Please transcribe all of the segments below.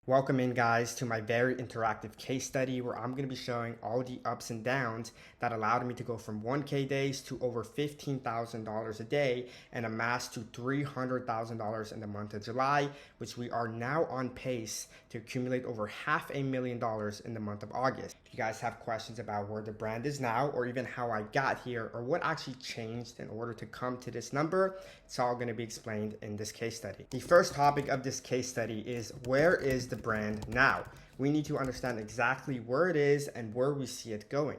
Welcome in, guys, to my very interactive case study where I'm going to be showing all the ups and downs that allowed me to go from 1K days to over $15,000 a day and amass to $300,000 in the month of July, which we are now on pace to accumulate over $500,000 in the month of August. If you guys have questions about where the brand is now, or even how I got here, or what actually changed in order to come to this number, it's all going to be explained in this case study. The first topic of this case study is, where is the brand now? We need to understand exactly where it is and where we see it going.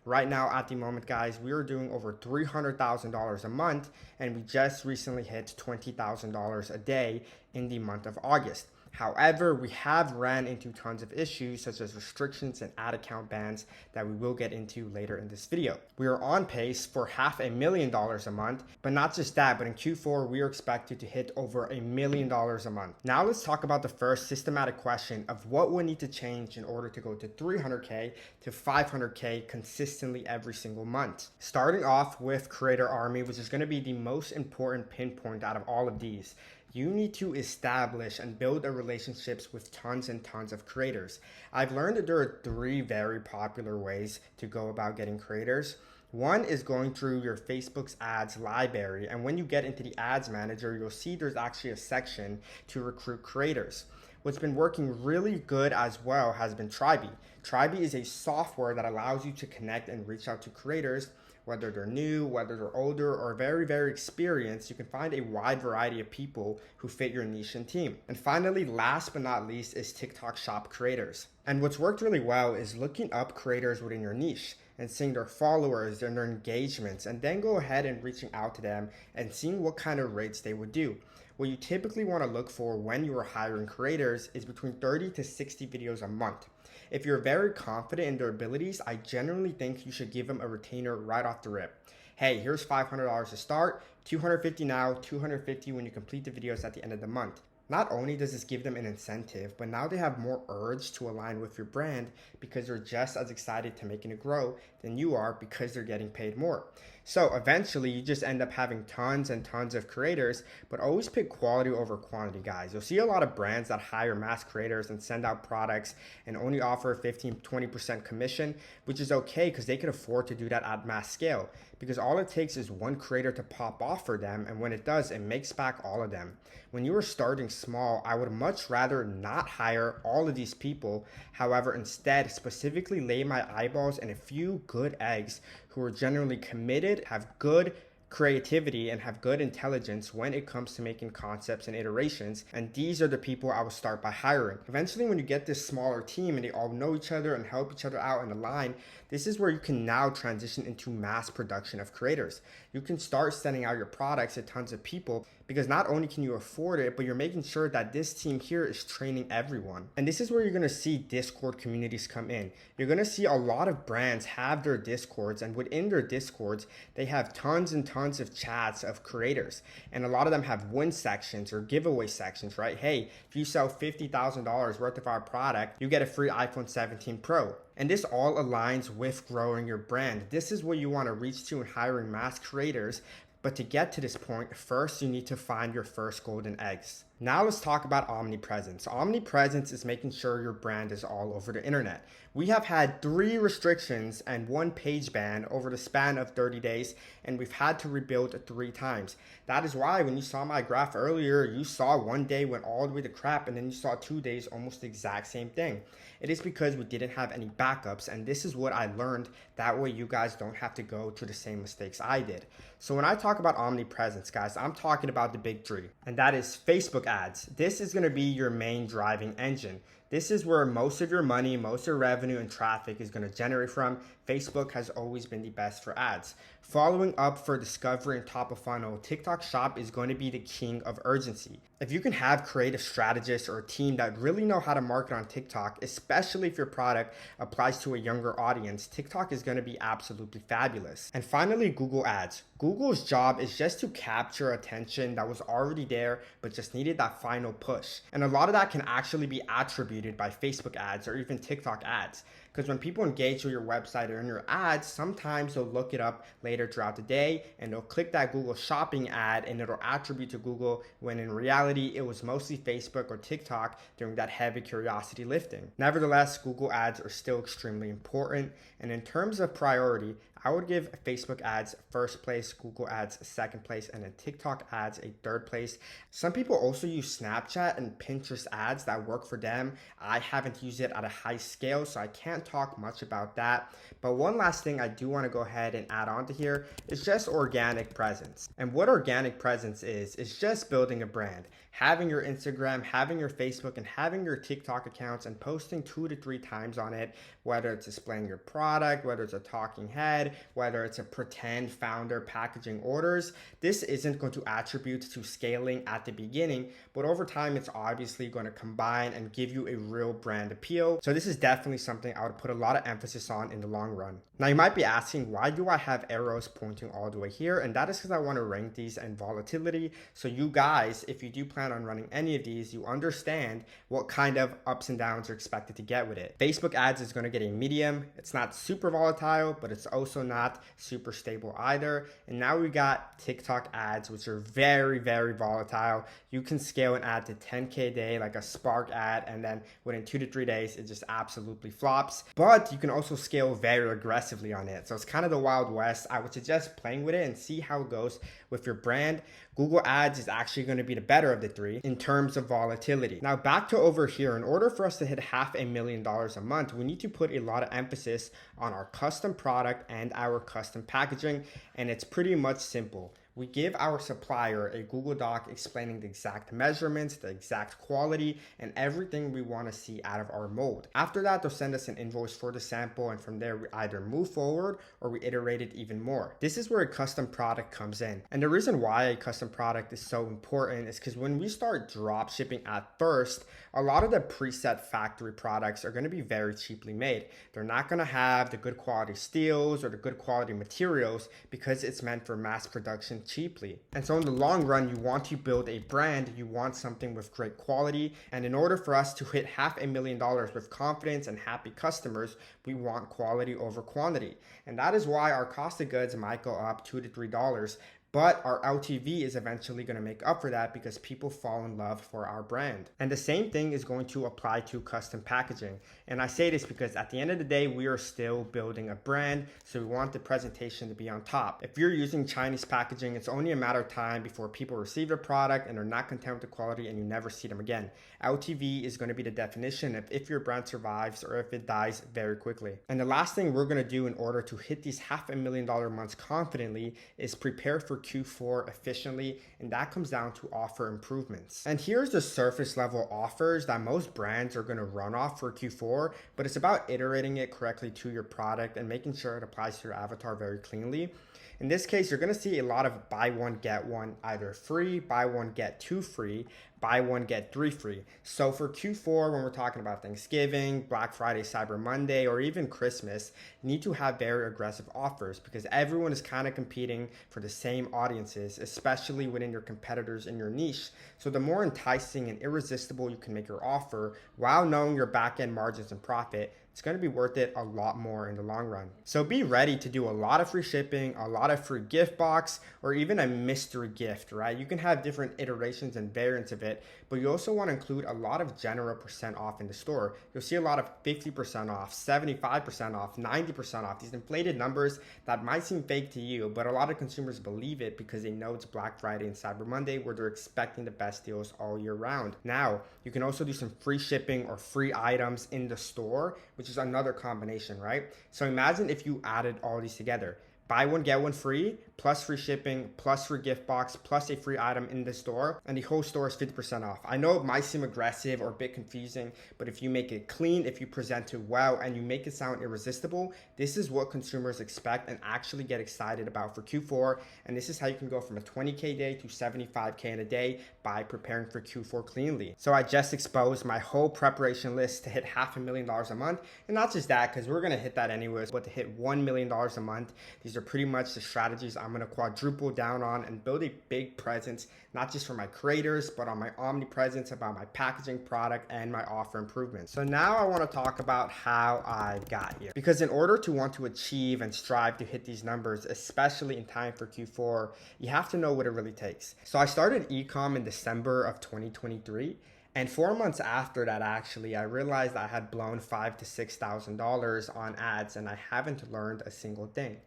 Right now, at the moment, guys, we are doing over $300,000 a month, and we just recently hit $20,000 a day in the month of August. However, we have ran into tons of issues such as restrictions and ad account bans that we will get into later in this video. We are on pace for $500,000 a month, but not just that, but in Q4, we are expected to hit over $1 million a month. Now let's talk about the first systematic question of what we need to change in order to go to 300K to 500K consistently every single month. Starting off with Creator Army, which is going to be the most important pinpoint out of all of these. You need to establish and build relationships with tons and tons of creators. I've learned that there are 3 very popular ways to go about getting creators. One is going through your Facebook's ads library, and when you get into the ads manager, you'll see there's actually a section to recruit creators. What's been working really good as well has been Tribe. Tribe is a software that allows you to connect and reach out to creators, whether they're new, whether they're older, or very, very experienced. You can find a wide variety of people who fit your niche and team. And finally, last but not least, is TikTok Shop creators. And what's worked really well is looking up creators within your niche and seeing their followers and their engagements, and then go ahead and reaching out to them and seeing what kind of rates they would do. What you typically want to look for when you are hiring creators is between 30 to 60 videos a month. If you're very confident in their abilities, I generally think you should give them a retainer right off the rip. Hey, here's $500 to start, $250 now, $250 when you complete the videos at the end of the month. Not only does this give them an incentive, but now they have more urge to align with your brand because they're just as excited to making it grow than you are because they're getting paid more. So eventually you just end up having tons and tons of creators, but always pick quality over quantity, guys. You'll see a lot of brands that hire mass creators and send out products and only offer 15-20% commission, which is okay because they can afford to do that at mass scale, because all it takes is one creator to pop off for them, and when it does, it makes back all of them. When you are starting small, I would much rather not hire all of these people. However, instead specifically lay my eyeballs in a few good eggs who are generally committed, have good creativity, and have good intelligence when it comes to making concepts and iterations, and these are the people I will start by hiring. Eventually, when you get this smaller team and they all know each other and help each other out and align, this is where you can now transition into mass production of creators. You can start sending out your products to tons of people, because not only can you afford it, but you're making sure that this team here is training everyone. And this is where you're gonna see Discord communities come in. You're gonna see a lot of brands have their Discords, and within their Discords, they have tons and tons of chats of creators. And a lot of them have win sections or giveaway sections, right? Hey, if you sell $50,000 worth of our product, you get a free iPhone 17 Pro. And this all aligns with growing your brand. This is what you want to reach to in hiring mass creators. But to get to this point, first you need to find your first golden eggs. Now let's talk about Omnipresence. Omnipresence is making sure your brand is all over the internet. We have had 3 restrictions and 1 page ban over the span of 30 days, and we've had to rebuild 3 times. That is why when you saw my graph earlier, you saw 1 day went all the way to crap, and then you saw 2 days almost the exact same thing. It is because we didn't have any backups, and this is what I learned. That way you guys don't have to go through the same mistakes I did. So when I talk about Omnipresence, guys, I'm talking about the big 3, and that is Facebook ads. This is going to be your main driving engine. This is where most of your money, most of your revenue and traffic is going to generate from. Facebook has always been the best for ads. Following up for discovery and top of funnel, TikTok Shop is going to be the king of urgency. If you can have creative strategists or a team that really know how to market on TikTok, especially if your product applies to a younger audience, TikTok is going to be absolutely fabulous. And finally, Google Ads. Google's job is just to capture attention that was already there but just needed that final push. And a lot of that can actually be attributed by Facebook ads or even TikTok ads. because when people engage with your website or in your ads, sometimes they'll look it up later throughout the day and they'll click that Google shopping ad and it'll attribute to Google when in reality it was mostly Facebook or TikTok during that heavy curiosity lifting. Nevertheless, Google ads are still extremely important, and in terms of priority, I would give Facebook ads first place, Google ads second place, and then TikTok ads a third place. Some people also use Snapchat and Pinterest ads that work for them. I haven't used it at a high scale, so I can't talk much about that. But one last thing I do want to go ahead and add on to here is just organic presence. And what organic presence is just building a brand. Having your Instagram, having your Facebook, and having your TikTok accounts and posting 2 to 3 times on it, whether it's displaying your product, whether it's a talking head, whether it's a pretend founder packaging orders. This isn't going to attribute to scaling at the beginning, but over time, it's obviously going to combine and give you a real brand appeal. So this is definitely something I would put a lot of emphasis on in the long run. Now you might be asking, why do I have arrows pointing all the way here? And that is because I want to rank these and volatility. So you guys, if you do plan on running any of these, you understand what kind of ups and downs are expected to get with it. Facebook ads is going to get a medium. It's not super volatile, but it's also not super stable either. And now we got TikTok ads, which are very, very volatile. You can scale an ad to 10K a day, like a Spark ad, and then within 2 to 3 days, it just absolutely flops. But you can also scale very aggressively on it. So it's kind of the Wild West. I would suggest playing with it and see how it goes with your brand. Google Ads is actually going to be the better of the three in terms of volatility. Now back to over here, in order for us to hit $500,000 a month, we need to put a lot of emphasis on our custom product and our custom packaging, and it's pretty much simple. We give our supplier a Google Doc explaining the exact measurements, the exact quality, and everything we want to see out of our mold. After that, they'll send us an invoice for the sample, and from there we either move forward or we iterate it even more. This is where a custom product comes in. And the reason why a custom product is so important is because when we start drop shipping at first, a lot of the preset factory products are going to be very cheaply made. They're not going to have the good quality steels or the good quality materials because it's meant for mass production cheaply. And so in the long run, you want to build a brand, you want something with great quality. And in order for us to hit $500,000 with confidence and happy customers, we want quality over quantity. And that is why our cost of goods might go up $2 to $3. But our LTV is eventually going to make up for that because people fall in love for our brand. And the same thing is going to apply to custom packaging. And I say this because at the end of the day, we are still building a brand, so we want the presentation to be on top. If you're using Chinese packaging, it's only a matter of time before people receive the product and are not content with the quality and you never see them again. LTV is going to be the definition of if your brand survives or if it dies very quickly. And the last thing we're going to do in order to hit these $500,000 months confidently is prepare for Q4 efficiently, and that comes down to offer improvements. And here's the surface level offers that most brands are going to run off for Q4, but it's about iterating it correctly to your product and making sure it applies to your avatar very cleanly. In this case, you're going to see a lot of buy one, get one either free, buy one, get two free, buy one, get three free. So for Q4, when we're talking about Thanksgiving, Black Friday, Cyber Monday, or even Christmas, you need to have very aggressive offers because everyone is kind of competing for the same audiences, especially within your competitors in your niche. So the more enticing and irresistible you can make your offer while knowing your back-end margins and profit, it's going to be worth it a lot more in the long run. So be ready to do a lot of free shipping, a lot of free gift box, or even a mystery gift, right? You can have different iterations and variants of it, but you also want to include a lot of general % off in the store. You'll see a lot of 50% off, 75% off, 90% off, these inflated numbers that might seem fake to you, but a lot of consumers believe it because they know it's Black Friday and Cyber Monday where they're expecting the best deals all year round. Now, you can also do some free shipping or free items in the store, which is another combination, right? So imagine if you added all these together. Buy one, get one free, plus free shipping, plus free gift box, plus a free item in the store, and the whole store is 50% off. I know it might seem aggressive or a bit confusing, but if you make it clean, if you present it well, and you make it sound irresistible, this is what consumers expect and actually get excited about for Q4, and this is how you can go from a 20K day to 75K in a day by preparing for Q4 cleanly. So I just exposed my whole preparation list to hit $500,000 a month. And not just that, because we're going to hit that anyways, but to hit $1 million a month. These are pretty much the strategies I'm going to quadruple down on and build a big presence, not just for my creators, but on my Omnipresence, about my packaging, product, and my offer improvements. So now I want to talk about how I got here. Because in order to want to achieve and strive to hit these numbers, especially in time for Q4, you have to know what it really takes. So I started ecom in December of 2023. And 4 months after that, actually, I realized I had blown $5,000 to $6,000 on ads, and I haven't learned a single thing.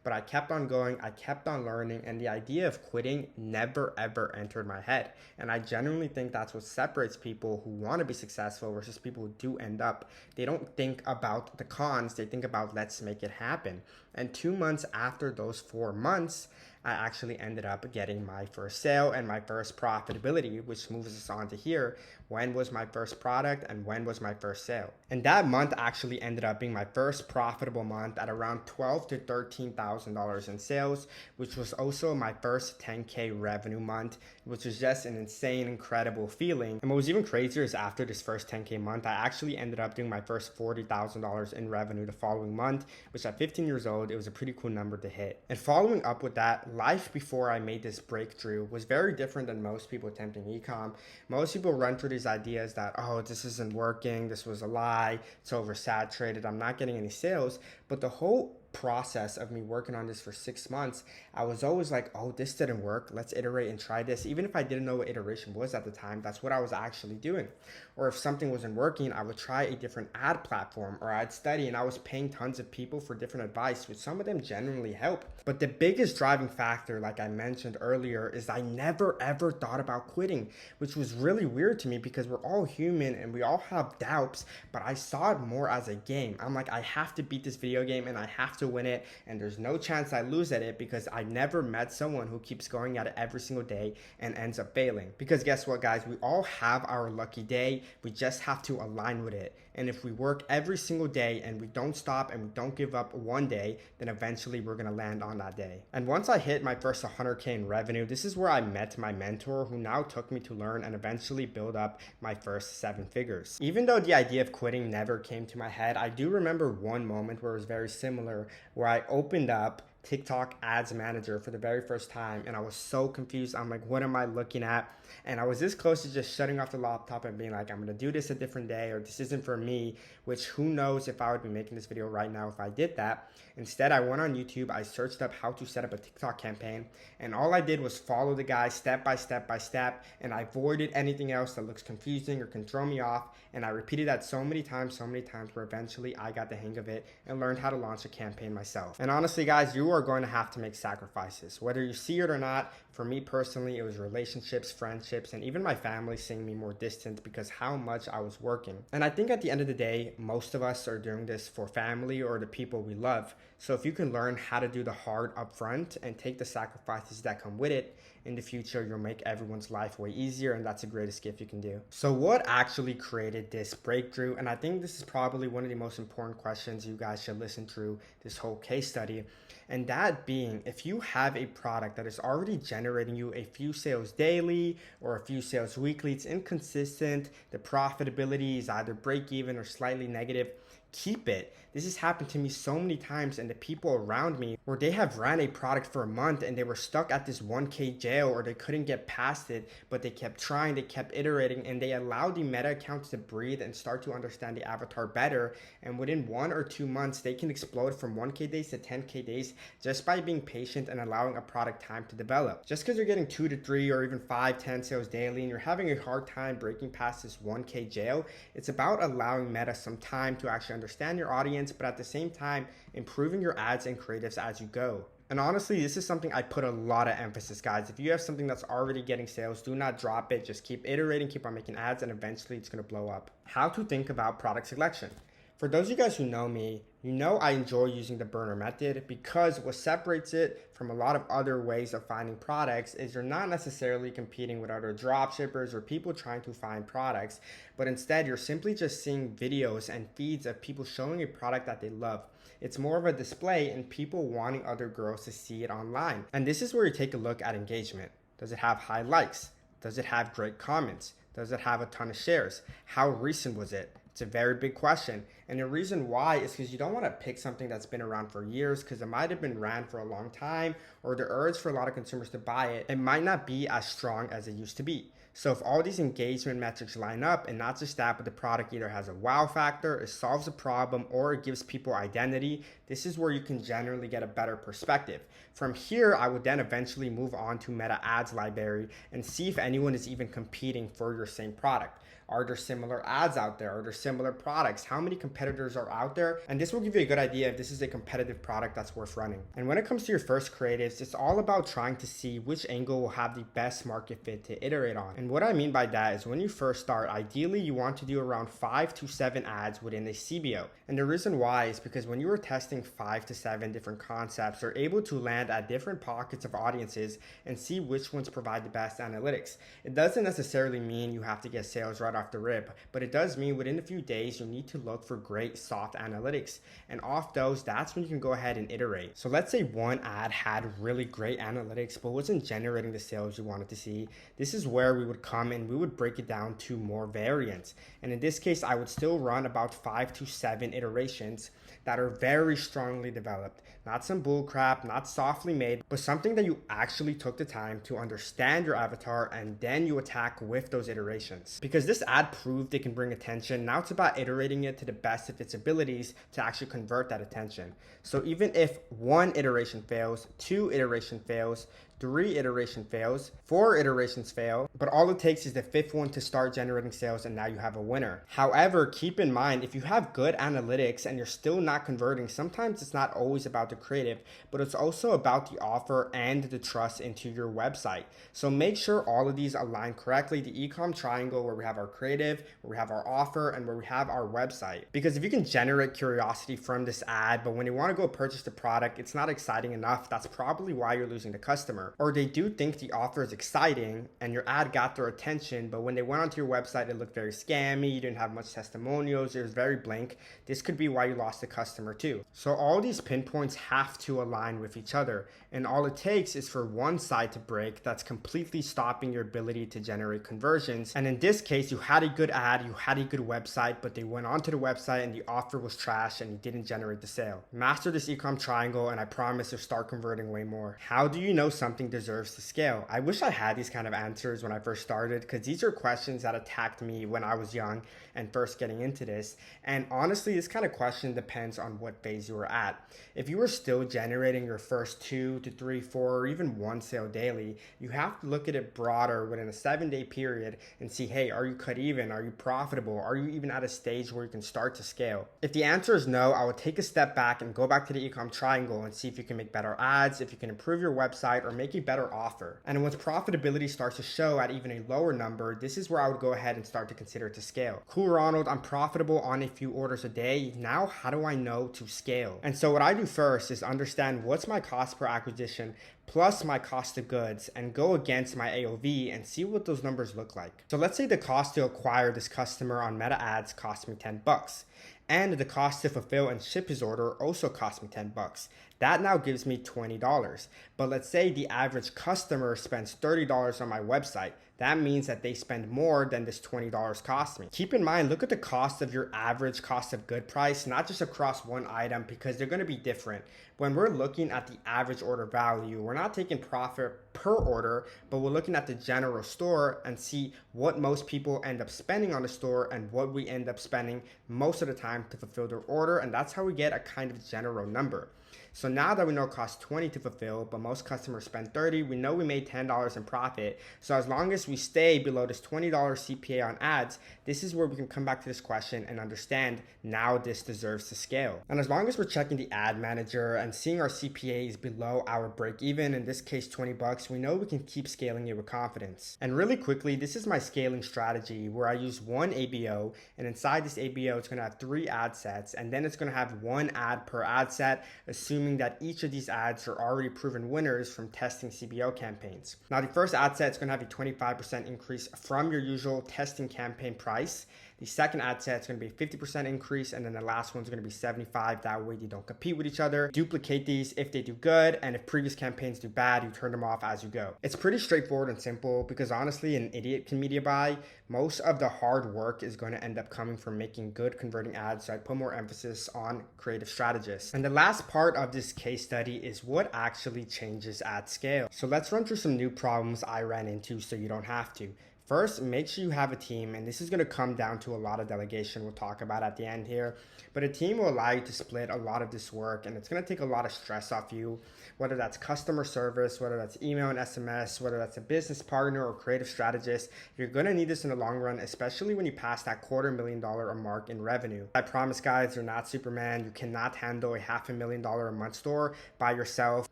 But I kept on going, I kept on learning, and the idea of quitting never ever entered my head. And I genuinely think that's what separates people who want to be successful versus people who do end up. They don't think about the cons, they think about let's make it happen. And 2 months after those 4 months, I actually ended up getting my first sale and my first profitability, which moves us on to here. When was my first product and when was my first sale? And that month actually ended up being my first profitable month at around $12,000 to $13,000 in sales, which was also my first 10K revenue month, which was just an insane, incredible feeling. And what was even crazier is after this first 10K month, I actually ended up doing my first $40,000 in revenue the following month, which at 15 years old, it was a pretty cool number to hit. And following up with that, life before I made this breakthrough was very different than most people attempting ecom. Most people run through these ideas that, oh, this isn't working, this was a lie, it's oversaturated, I'm not getting any sales. But the whole process of me working on this for 6 months, I was always like, oh, this didn't work, let's iterate and try this. Even if I didn't know what iteration was at the time, that's what I was actually doing. Or if something wasn't working, I would try a different ad platform, or I'd study, and I was paying tons of people for different advice, which some of them genuinely help. But the biggest driving factor, like I mentioned earlier, is I never ever thought about quitting, which was really weird to me because we're all human and we all have doubts, but I saw it more as a game. I'm like, I have to beat this video game and I have to win it, and there's no chance I lose at it, because I never met someone who keeps going at it every single day and ends up failing. Because guess what, guys, we all have our lucky day, we just have to align with it. And if we work every single day and we don't stop and we don't give up one day, then eventually we're gonna land on that day. And once I hit my first 100K in revenue, this is where I met my mentor, who now took me to learn and eventually build up my first 7 figures. Even though the idea of quitting never came to my head, I do remember one moment where it was very similar, where I opened up TikTok Ads Manager for the very first time, and I was so confused. I'm like, what am I looking at? And I was this close to just shutting off the laptop and being like, I'm gonna do this a different day, or this isn't for me, which who knows if I would be making this video right now if I did that. Instead, I went on YouTube, I searched up how to set up a TikTok campaign, and all I did was follow the guy step by step by step, and I avoided anything else that looks confusing or can throw me off. And I repeated that so many times, where eventually I got the hang of it and learned how to launch a campaign myself. And honestly, guys, you are going to have to make sacrifices, whether you see it or not. For me personally, it was relationships, friendships, and even my family seeing me more distant because how much I was working. And I think at the end of the day, most of us are doing this for family or the people we love. So if you can learn how to do the hard upfront and take the sacrifices that come with it, in the future, you'll make everyone's life way easier, and that's the greatest gift you can do. So what actually created this breakthrough? And I think this is probably one of the most important questions you guys should listen through this whole case study. And that being, if you have a product that is already generating you a few sales daily or a few sales weekly, it's inconsistent, the profitability is either break even or slightly negative, keep it. This has happened to me so many times, and the people around me where they have ran a product for a month and they were stuck at this 1K jail, or they couldn't get past it, but they kept trying, they kept iterating, and they allowed the meta accounts to breathe and start to understand the avatar better. And within 1 or 2 months, they can explode from 1K days to 10K days just by being patient and allowing a product time to develop. Just because you're getting 2 to 3 or even 5, 10 sales daily and you're having a hard time breaking past this 1K jail, it's about allowing meta some time to actually understand your audience, but at the same time, improving your ads and creatives as you go. And honestly, this is something I put a lot of emphasis, guys. If you have something that's already getting sales, do not drop it. Just keep iterating, keep on making ads, and eventually it's gonna blow up. How to think about product selection. For those of you guys who know me, you know I enjoy using the burner method, because what separates it from a lot of other ways of finding products is you're not necessarily competing with other dropshippers or people trying to find products, but instead you're simply just seeing videos and feeds of people showing a product that they love. It's more of a display and people wanting other girls to see it online. And this is where you take a look at engagement. Does it have high likes? Does it have great comments? Does it have a ton of shares? How recent was it? It's a very big question. And the reason why is because you don't want to pick something that's been around for years, because it might have been ran for a long time, or the urge for a lot of consumers to buy it, it might not be as strong as it used to be. So if all these engagement metrics line up, and not just that, but the product either has a wow factor, it solves a problem, or it gives people identity, this is where you can generally get a better perspective. From here, I would then eventually move on to Meta Ads library and see if anyone is even competing for your same product. Are there similar ads out there? Are there similar products? How many competitors are out there? And this will give you a good idea if this is a competitive product that's worth running. And when it comes to your first creatives, it's all about trying to see which angle will have the best market fit to iterate on. And what I mean by that is when you first start, ideally you want to do around 5 to 7 ads within a CBO. And the reason why is because when you are testing 5 to 7 different concepts, you're able to land at different pockets of audiences and see which ones provide the best analytics. It doesn't necessarily mean you have to get sales right off the rip, but it does mean within a few days you need to look for great soft analytics, and off those, that's when you can go ahead and iterate. So let's say one ad had really great analytics but wasn't generating the sales you wanted to see. This is where we would come and we would break it down to more variants, and in this case I would still run about 5 to 7 iterations that are very strongly developed, not some bullcrap, not softly made, but something that you actually took the time to understand your avatar and then you attack with those iterations. Because this ad proved it can bring attention, now it's about iterating it to the best of its abilities to actually convert that attention. So even if 1 iteration fails, 2 iteration fails, 3 iteration fails, 4 iterations fail, but all it takes is the 5th one to start generating sales and now you have a winner. However, keep in mind, if you have good analytics and you're still not converting, sometimes it's not always about the creative, but it's also about the offer and the trust into your website. So make sure all of these align correctly, the ecom triangle where we have our creative, where we have our offer, and where we have our website. Because if you can generate curiosity from this ad, but when you want to go purchase the product, it's not exciting enough, that's probably why you're losing the customer. Or they do think the offer is exciting and your ad got their attention, but when they went onto your website, it looked very scammy, you didn't have much testimonials, it was very blank. This could be why you lost the customer too. So all these pinpoints have to align with each other, and all it takes is for one side to break that's completely stopping your ability to generate conversions. And in this case, you had a good ad, you had a good website, but they went onto the website and the offer was trash and you didn't generate the sale. Master this ecom triangle and I promise you'll start converting way more. How do you know something deserves to scale? I wish I had these kind of answers when I first started, because these are questions that attacked me when I was young and first getting into this. And honestly, this kind of question depends on what phase you were at. If you were still generating your first 2 to 3, 4, or even 1 sale daily, you have to look at it broader within a 7-day period and see, hey, are you cut even? Are you profitable? Are you even at a stage where you can start to scale? If the answer is no, I would take a step back and go back to the ecom triangle and see if you can make better ads, if you can improve your website, or make a better offer. And once profitability starts to show at even a lower number, this is where I would go ahead and start to consider to scale. Cool, Ronald, I'm profitable on a few orders a day. Now, how do I know to scale? And so what I do first is understand what's my cost per acquisition plus my cost of goods and go against my AOV and see what those numbers look like. So let's say the cost to acquire this customer on Meta Ads cost me $10. And the cost to fulfill and ship his order also cost me $10. That now gives me $20. But let's say the average customer spends $30 on my website. That means that they spend more than this $20 cost me. Keep in mind, look at the cost of your average cost of good price, not just across one item, because they're going to be different. When we're looking at the average order value, we're not taking profit per order, but we're looking at the general store and see what most people end up spending on the store and what we end up spending most of the time to fulfill their order. And that's how we get a kind of general number. So now that we know it costs $20 to fulfill, but most customers spend $30, we know we made $10 in profit. So as long as we stay below this $20 CPA on ads, this is where we can come back to this question and understand now this deserves to scale. And as long as we're checking the ad manager and seeing our CPA is below our break even, in this case $20, we know we can keep scaling it with confidence. And really quickly, this is my scaling strategy where I use one ABO, and inside this ABO it's going to have 3 ad sets, and then it's going to have 1 ad per ad set, assuming that each of these ads are already proven winners from testing CBO campaigns. Now the first ad set is going to have a 25% increase from your usual testing campaign price. The second ad set is going to be a 50% increase, and then the last one's going to be 75. That way you don't compete with each other. Duplicate these if they do good, and if previous campaigns do bad, you turn them off as you go. It's pretty straightforward and simple because honestly, an idiot can media buy. Most of the hard work is going to end up coming from making good converting ads, so I put more emphasis on creative strategists. And the last part of this case study is what actually changes at scale. So let's run through some new problems I ran into so you don't have to. First, make sure you have a team, and this is going to come down to a lot of delegation we'll talk about at the end here. But a team will allow you to split a lot of this work, and it's going to take a lot of stress off you, whether that's customer service, whether that's email and SMS, whether that's a business partner or creative strategist. You're going to need this in the long run, especially when you pass that $250,000 mark in revenue. I promise, guys, you're not Superman. You cannot handle a $500,000 a month store by yourself.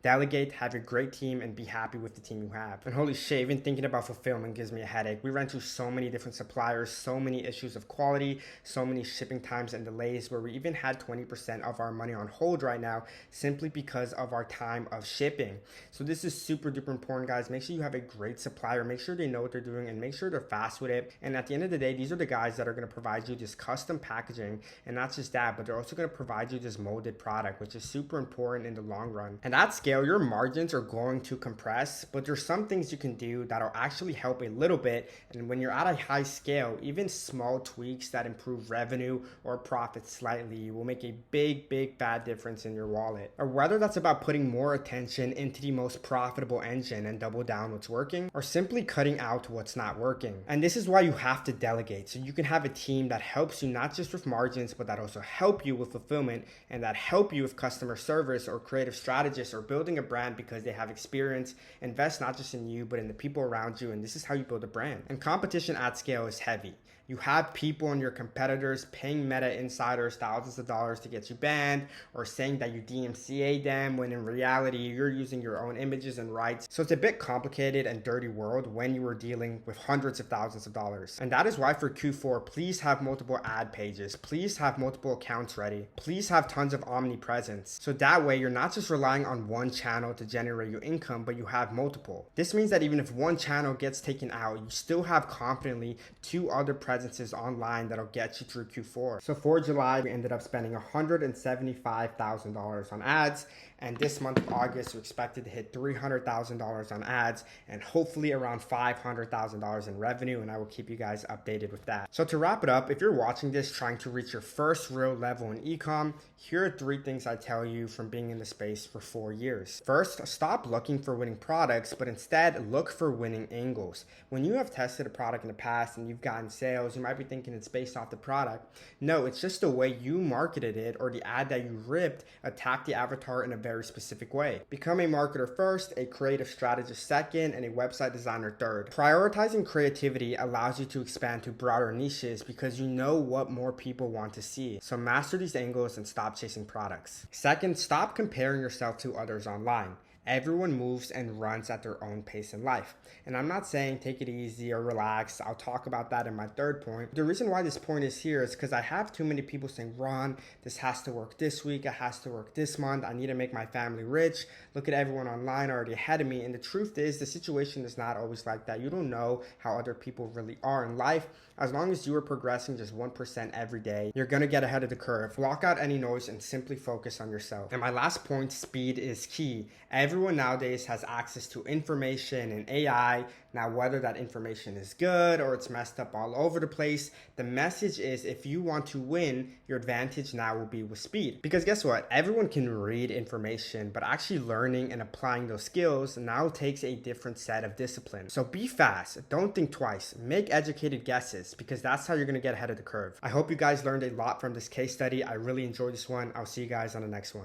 Delegate, have a great team, and be happy with the team you have. And holy shit, even thinking about fulfillment gives me a headache. We ran through so many different suppliers, so many issues of quality, so many shipping times and delays, where we even had 20% of our money on hold right now simply because of our time of shipping. So this is super duper important, guys. Make sure you have a great supplier. Make sure they know what they're doing and make sure they're fast with it. And at the end of the day, these are the guys that are going to provide you this custom packaging. And not just that, but they're also going to provide you this molded product, which is super important in the long run. And at scale, your margins are going to compress, but there's some things you can do that'll actually help a little bit. And when you're at a high scale, even small tweaks that improve revenue or profit slightly will make a big bad difference in your wallet. Or whether that's about putting more attention into the most profitable engine and double down what's working, or simply cutting out what's not working. And this is why you have to delegate, so you can have a team that helps you not just with margins, but that also help you with fulfillment and that help you with customer service or creative strategists or building a brand because they have experience. Invest not just in you, but in the people around you, and this is how you build a brand. And competition at scale is heavy. You have people and your competitors paying Meta insiders thousands of dollars to get you banned, or saying that you DMCA them when in reality you're using your own images and rights. So it's a bit complicated and dirty world when you are dealing with hundreds of thousands of dollars. And that is why for Q4, please have multiple ad pages. Please have multiple accounts ready. Please have tons of omnipresence. So that way you're not just relying on one channel to generate your income, but you have multiple. This means that even if one channel gets taken out, you still have confidently two other presences online that'll get you through Q4. So for July, we ended up spending $175,000 on ads. And this month of August, we expected to hit $300,000 on ads and hopefully around $500,000 in revenue. And I will keep you guys updated with that. So to wrap it up, if you're watching this trying to reach your first real level in ecom, here are 3 things I tell you from being in the space for 4 years. First, stop looking for winning products, but instead look for winning angles. When you have tested a product in the past and you've gotten sales, you might be thinking it's based off the product. No, it's just the way you marketed it or the ad that you ripped attacked the avatar in a very specific way. Become a marketer first, a creative strategist second, and a website designer third. Prioritizing creativity allows you to expand to broader niches because you know what more people want to see. So master these angles and stop chasing products. Second, stop comparing yourself to others online. Everyone moves and runs at their own pace in life. And I'm not saying take it easy or relax. I'll talk about that in my third point. The reason why this point is here is because I have too many people saying, Ron, this has to work this week. It has to work this month. I need to make my family rich. Look at everyone online already ahead of me. And the truth is, the situation is not always like that. You don't know how other people really are in life. As long as you are progressing just 1% every day, you're going to get ahead of the curve. Block out any noise and simply focus on yourself. And my last point, speed is key. Everyone nowadays has access to information and AI. Now, whether that information is good or it's messed up all over the place, the message is if you want to win, your advantage now will be with speed. Because guess what? Everyone can read information, but actually learning and applying those skills now takes a different set of discipline. So be fast. Don't think twice. Make educated guesses because that's how you're going to get ahead of the curve. I hope you guys learned a lot from this case study. I really enjoyed this one. I'll see you guys on the next one.